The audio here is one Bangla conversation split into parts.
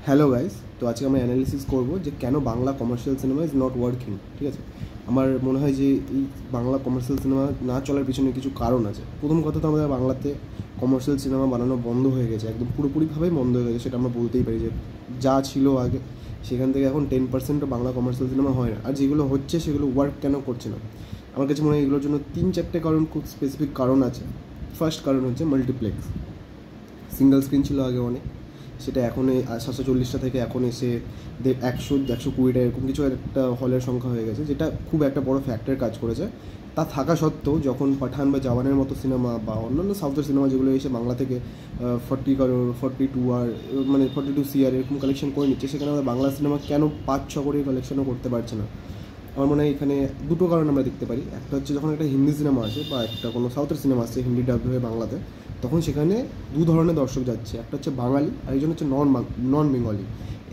হ্যালো গাইস, তো আজকে আমরা অ্যানালিসিস করব যে কেন Bangla commercial cinema is not working. ঠিক আছে, আমার মনে হয় যে এই বাংলা কমার্শিয়াল সিনেমা না চলার পিছনে কিছু কারণ আছে। প্রথম কথা তো আমাদের বাংলাতে কমার্শিয়াল সিনেমা বানানো বন্ধ হয়ে গেছে, একদম পুরোপুরিভাবেই বন্ধ হয়ে গেছে, সেটা আমরা বলতেই পারি। যে যা ছিল আগে সেখান থেকে এখন 10% বাংলা কমার্শিয়াল সিনেমা হয় না, আর যেগুলো হচ্ছে সেগুলো ওয়ার্ক কেন করছে না। আমার কাছে মনে হয় এগুলোর জন্য 3-4টে কারণ, খুব স্পেসিফিক কারণ আছে। ফার্স্ট কারণ হচ্ছে মাল্টিপ্লেক্স। সিঙ্গেল স্ক্রিন ছিল আগে অনেক, সেটা এখন 740টা থেকে এখন এসে 100-120টা এরকম কিছু একটা হলের সংখ্যা হয়ে গেছে, যেটা খুব একটা বড় ফ্যাক্টর কাজ করেছে। তা থাকা সত্ত্বেও যখন পাঠান বা জওয়ানের মতো সিনেমা বা অন্যান্য সাউথের সিনেমা যেগুলো এসে বাংলা থেকে 40 করোড় 42 CR এরকম কালেকশন করে নিচ্ছে, সেখানে আমরা বাংলা সিনেমা কেন 5-6 কোটি কালেকশনও করতে পারছে না। আমার মনে হয় এখানে দুটো কারণ আমরা দেখতে পারি। একটা হচ্ছে যখন একটা হিন্দি সিনেমা আসে বা একটা কোনো সাউথের সিনেমা আসছে হিন্দি ডাব হয়ে বাংলাতে, তখন সেখানে দু ধরনের দর্শক যাচ্ছে, একটা হচ্ছে বাঙালি আর একজন হচ্ছে নন বেঙ্গলি।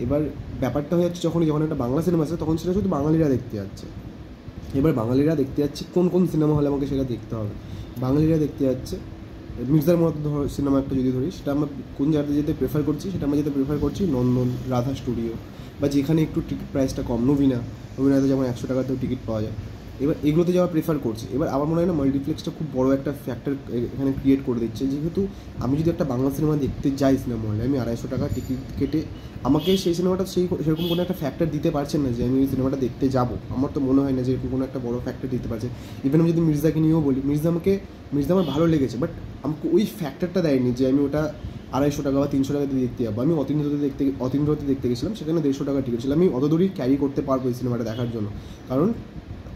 এবার ব্যাপারটা হয়ে যাচ্ছে যখন একটা বাংলা সিনেমা আসে তখন সেটা শুধু বাঙালিরা দেখতে যাচ্ছে। এবার বাঙালিরা দেখতে যাচ্ছে কোন সিনেমা হলে আমাকে সেটা দেখতে হবে। বাঙালিরা দেখতে যাচ্ছে মির্জার মতো সিনেমা একটা যদি ধরি, সেটা আমরা কোন জায়গাতে যেতে প্রেফার করছি, সেটা আমরা যেতে প্রেফার করছি নন্দন, রাধা স্টুডিও, বা যেখানে একটু টিকিট প্রাইসটা কম, নবীনাতে যেমন 100 টাকাতেও টিকিট পাওয়া যায়। এবার এগুলোতে যাওয়া প্রেফার করছি। এবার আমার মনে হয় না মাল্টিপ্লেক্সটা খুব বড় একটা ফ্যাক্টর এখানে ক্রিয়েট করে দিচ্ছে। যেহেতু আমি যদি একটা বাংলা সিনেমা দেখতে যাই সিনেমা হলে, আমি 250 টাকা টিকিট কেটে আমাকে সেই সিনেমাটা সেরকম কোনো একটা ফ্যাক্টর দিতে পারছেন না যে আমি ওই সিনেমাটা দেখতে যাব। আমার তো মনে হয় না যে এরকম কোনো একটা বড় ফ্যাক্টর দিতে পারছে। ইভেন আমি যদি মির্জাকে নিয়েও বলি, মির্জা আমার ভালো লেগেছে, বাট আমাকে ওই ফ্যাক্টরটা দেয়নি যে আমি ওটা 250 টাকা বা 300 টাকা দিয়ে দেখতে যাবো। আমি অতীন্দ্রতে দেখতে গেছিলাম, সেখানে 150 টাকা টিকিট ছিল। আমি অত দূরই ক্যারি করতে পারবো এই সিনেমাটা দেখার জন্য, কারণ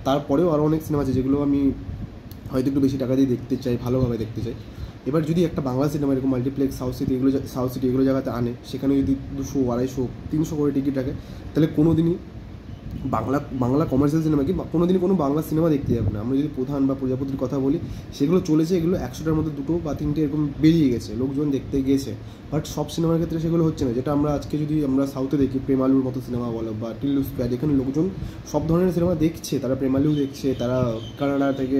তারপরেও আরও অনেক সিনেমা আছে যেগুলো আমি হয়তো একটু বেশি টাকা দিয়ে দেখতে চাই, ভালোভাবে দেখতে চাই। এবার যদি একটা বাংলা সিনেমা এরকম মাল্টিপ্লেক্স সাউথ সিটি এগুলো জায়গাতে আনে, সেখানে যদি 200, 250, 300 করে টিকিট রাখে, তাহলে কোনো দিনই বাংলা কমার্শিয়াল সিনেমা কি কোনো দিনই কোনো বাংলা সিনেমা দেখতে যাবে না। আমরা যদি প্রধান বা প্রজাপতির কথা বলি, সেগুলো চলেছে, এগুলো 100টার মধ্যে 2 বা 3টে এরকম বেরিয়ে গেছে, লোকজন দেখতে গেছে। বাট সব সিনেমার ক্ষেত্রে সেগুলো হচ্ছে না। যেটা আমরা আজকে যদি আমরা সাউথে দেখি, প্রেমালুর মতো সিনেমা বলো বা টিল্লু স্কোয়ার, এখানে লোকজন সব ধরনের সিনেমা দেখছে। তারা প্রেমালু দেখছে, তারা কানাডা থেকে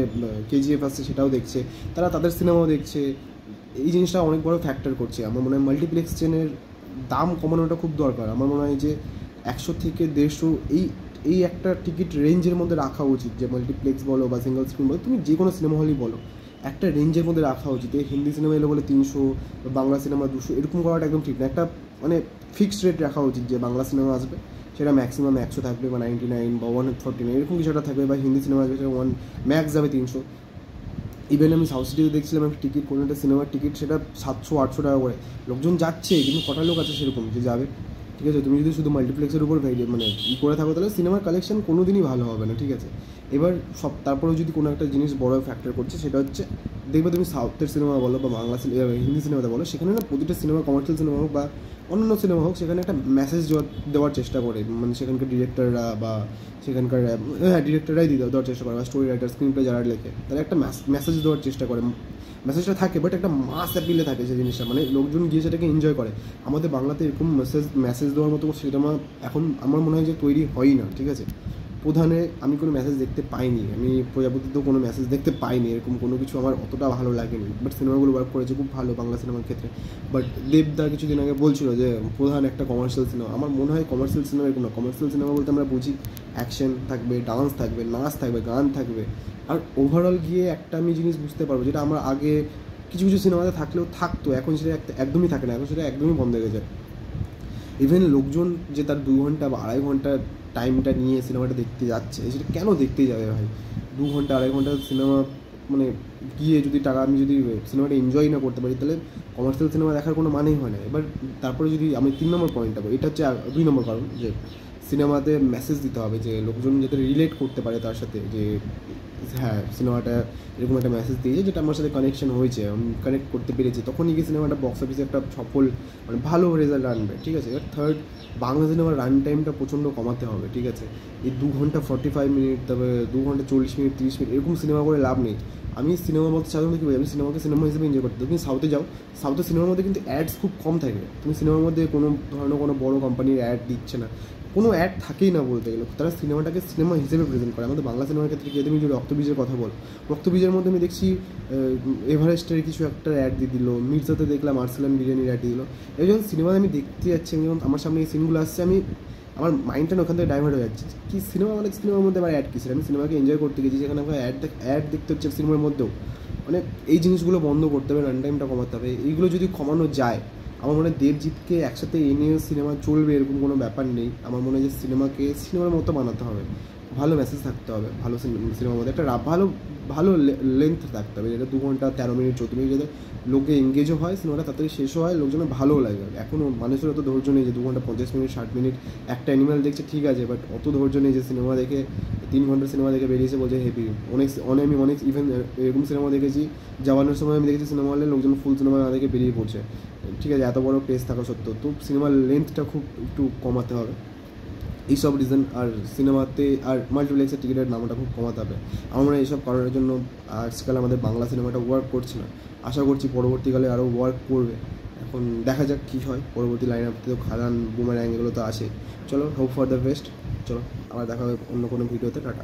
KGF আসছে সেটাও দেখছে, তারা তাদের সিনেমাও দেখছে। এই জিনিসটা অনেক বড় ফ্যাক্টর করছে। আমার মনে হয় মাল্টিপ্লেক্স চেনের দাম কমানোটা খুব দরকার। আমার মনে হয় যে 100 থেকে 150 এই একটা টিকিট রেঞ্জের মধ্যে রাখা উচিত। যে মাল্টিপ্লেক্স বলো বা সিঙ্গল স্ক্রিন বলো, তুমি যে কোনো সিনেমা হলই বলো, একটা রেঞ্জের মধ্যে রাখা উচিত। এই হিন্দি সিনেমা এলো বলে 300 বা বাংলা সিনেমা 200 এরকম করাটা একদম ঠিক না। একটা ফিক্সড রেট রাখা উচিত যে বাংলা সিনেমা আসবে সেটা ম্যাক্সিমাম 100 থাকবে বা 99 বা 149 এরকম কিছু একটা থাকবে, বা হিন্দি সিনেমা আসবে সেটা ম্যাক্স যাবে 300। ইভেন আমি সাউথ সিটিতে দেখছিলাম একটা টিকিট, কোনো একটা সিনেমার টিকিট, সেটা 700-800 টাকা করে। লোকজন যাচ্ছে, কিন্তু কটা লোক আছে সেরকম যে যাবে? ঠিক আছে, তুমি যদি শুধু মাল্টিপ্লেক্সের উপর করে থাকো, তাহলে সিনেমার কালেকশন কোনো দিনই ভালো হবে না। ঠিক আছে, এবার তারপরেও যদি কোনো একটা জিনিস বড় ফ্যাক্টর করছে, সেটা হচ্ছে দেখবে তুমি সাউথের সিনেমা বলো বা হিন্দি সিনেমাতে বলো, সেখানে না প্রতিটা সিনেমা, কমার্শিয়াল সিনেমা হোক বা অন্যান্য সিনেমা হোক, সেখানে একটা মেসেজ দেওয়ার চেষ্টা করে। সেখানকার ডিরেক্টররা বা সেখানকার ডিরেক্টররাই দেওয়ার চেষ্টা করে, বা স্টোরি রাইটার, স্ক্রিন প্লে যারা লেখে, তারা একটা মেসেজ দেওয়ার চেষ্টা করে। মেসেজটা থাকে, বাট একটা মাস অ্যাপিলে থাকে সেই জিনিসটা, লোকজন গিয়ে সেটাকে এনজয় করে। আমাদের বাংলাতে এরকম মেসেজ দেওয়ার মতো সিনেমা এখন আমার মনে হয় যে তৈরি হয়ই না। ঠিক আছে, প্রধানে আমি কোনো মেসেজ দেখতে পাইনি, আমি প্রজাপতিতেও কোনো মেসেজ দেখতে পাইনি, এরকম কোনো কিছু আমার অতটা ভালো লাগেনি। বাট সিনেমাগুলো ওয়ার্ক করেছে খুব ভালো বাংলা সিনেমার ক্ষেত্রে। বাট দেবদা কিছুদিন আগে বলছিল যে প্রধান একটা কমার্শিয়াল সিনেমা। আমার মনে হয় কমার্শিয়াল সিনেমা এরকম না। কমার্শিয়াল সিনেমা বলতে আমরা বুঝি অ্যাকশন থাকবে, ডান্স থাকবে, নাচ থাকবে, গান থাকবে, আর ওভারঅল গিয়ে একটা আমি জিনিস বুঝতে পারবো, যেটা আমরা আগে কিছু কিছু সিনেমাতে থাকলেও থাকতো, এখন সেটা একদমই থাকে না, এখন সেটা একদমই বন্ধ হয়ে গেছে। ইভেন লোকজন যে তার 2 ঘন্টা বা 2.5 ঘন্টা টাইমটা নিয়ে সিনেমাটা দেখতে যাচ্ছে, সেটা কেন দেখতে যাবে ভাই? 2 ঘন্টা 2.5 ঘন্টা সিনেমা গিয়ে যদি আমি যদি সিনেমাটা এনজয় না করতে পারি, তাহলে কমার্শিয়াল সিনেমা দেখার কোনো মানেই হয় না। এবার তারপরে যদি আমি 3 নম্বর পয়েন্টটা বলি, এটা হচ্ছে 2 নম্বর কারণ, যে সিনেমাতে মেসেজ দিতে হবে, যে লোকজন যাতে রিলেট করতে পারে তার সাথে, যে হ্যাঁ সিনেমাটা এরকম একটা মেসেজ দিয়েছে যেটা আমার সাথে কানেকশন হয়েছে, আমি কানেক্ট করতে পেরেছি, তখনই কি সিনেমাটা বক্স অফিসে একটা সফল ভালো রেজাল্ট আনবে। ঠিক আছে, এবার থার্ড, বাংলা সিনেমার রান টাইমটা প্রচণ্ড কমাতে হবে। ঠিক আছে, এই 2 ঘন্টা 45 মিনিট, তবে 2 ঘন্টা 40 মিনিট, 30 মিনিট এরকম সিনেমা করে লাভ নেই। আমি সিনেমা বলতে সাধারণত কী বলি, আমি সিনেমাকে সিনেমা হিসেবে এনজয় করতে, তুমি সাউথে যাও, সাউথের সিনেমার মধ্যে কিন্তু অ্যাডস খুব কম থাকে। তুমি সিনেমার মধ্যে কোনো ধরনের কোনো বড় কোম্পানির অ্যাড দিচ্ছে না, কোনো অ্যাড থাকেই না বলতে গেলে। তারা সিনেমাটাকে সিনেমা হিসেবে প্রেজেন্ট করে। আমাদের বাংলা সিনেমার ক্ষেত্রে গিয়ে তুমি যে রক্তবীজের কথা বল, রক্তবীজের মধ্যে আমি দেখছি এভারেস্টের কিছু একটা অ্যাড দিয়ে দিল, মির্জাতে দেখলাম আর্সেলান বিরিয়ানির অ্যাড দিয়ে দিল। এই যখন সিনেমাতে আমি দেখতে যাচ্ছি, আমি যখন আমার সামনে এই সিনগুলো আসছে, আমি আমার মাইন্ডটা ওখান থেকে ডাইভার্ট হয়ে যাচ্ছে। কি সিনেমা মানে, সিনেমার মধ্যে আবার অ্যাড কিসের? আমি সিনেমাকে এনজয় করতে গেছি, সেখানে আমাকে অ্যাড দেখতে হচ্ছে সিনেমার মধ্যেও। মানে এই জিনিসগুলো বন্ধ করতে হবে, রান টাইমটা কমাতে হবে। এইগুলো যদি কমানো যায়, আমার মনে হয় দেবজিৎকে একসাথে এনে সিনেমা চলবে এরকম কোনো ব্যাপার নেই। আমার মনে হয় যে সিনেমাকে সিনেমার মতো বানাতে হবে, ভালো মেসেজ থাকতে হবে, ভালো সিনেমার মধ্যে একটা ভালো ভালো লেন্থ থাকতে হবে, যেটা 2 ঘন্টা 13 মিনিট 14 মিনিট, যাতে লোকে এঙ্গেজও হয়, সিনেমাটা তাড়াতাড়ি শেষও হয়, লোকজনের ভালোও লাগে। এখনও মানুষের অত ধৈর্য নেই যে 2 ঘন্টা 50 মিনিট 60 মিনিট একটা অ্যানিমাল দেখছে, ঠিক আছে, বাট অত ধৈর্য নেই যে সিনেমা দেখে 3 ঘন্টার সিনেমা দেখে বেরিয়েছে বলছে হেভি। আমি অনেক ইভেন এরকম সিনেমা দেখেছি, যাওয়ানোর সময় আমি দেখেছি সিনেমা হলে লোকজন ফুল সিনেমা না দেখে বেরিয়ে পড়ছে, ঠিক আছে, এত বড় পেজ থাকা সত্ত্বেও। তো সিনেমার লেন্থটা খুব একটু কমাতে হবে, এইসব রিজন। আর সিনেমাতে আর মাল্টিপ্লেক্সের টিকিটের দামটা খুব কমাতে হবে। আমার মনে হয় এইসব কারণের জন্য আজকাল আমাদের বাংলা সিনেমাটা ওয়ার্ক করছে না। আশা করছি পরবর্তীকালে আরও ওয়ার্ক করবে। এখন দেখা যাক কী হয় পরবর্তী লাইন আপতে। তো খাদান, বুমেরাং এগুলো তো আসে। চলো, হোপ ফর দ্য বেস্ট। চলো, আবার দেখা হবে অন্য কোনো ভিডিওতে। টাটা।